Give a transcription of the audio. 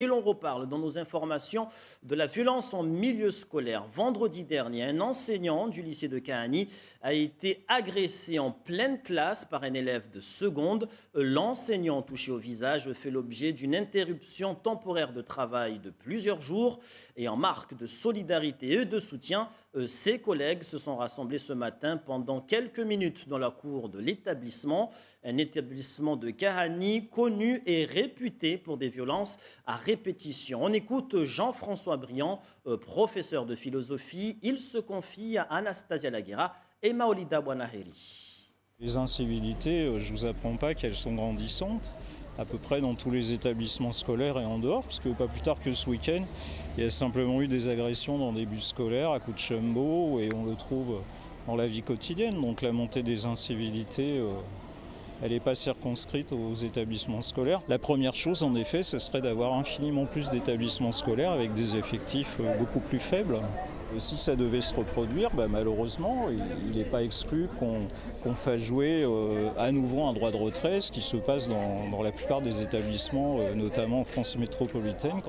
Et l'on reparle dans nos informations de la violence en milieu scolaire. Vendredi dernier, un enseignant du lycée de Kahani a été agressé en pleine classe par un élève de seconde. L'enseignant touché au visage fait l'objet d'une interruption temporaire de travail de plusieurs jours. Et en marque de solidarité et de soutien, ses collègues se sont rassemblés ce matin pendant quelques minutes dans la cour de l'établissement. Un établissement de Kahani connu et réputé pour des violences à répétition. On écoute Jean-François Briand, professeur de philosophie. Il se confie à Anastasia Laguera et Maolida Bouanaheri. Les incivilités, je ne vous apprends pas qu'elles sont grandissantes, à peu près dans tous les établissements scolaires et en dehors, parce que pas plus tard que ce week-end, il y a simplement eu des agressions dans des bus scolaires à coups de chumbo, et on le trouve dans la vie quotidienne. Donc la montée des incivilités, elle n'est pas circonscrite aux établissements scolaires. La première chose, en effet, ce serait d'avoir infiniment plus d'établissements scolaires avec des effectifs beaucoup plus faibles. Si ça devait se reproduire, malheureusement, il n'est pas exclu qu'on fasse jouer à nouveau un droit de retrait, ce qui se passe dans la plupart des établissements, notamment en France métropolitaine.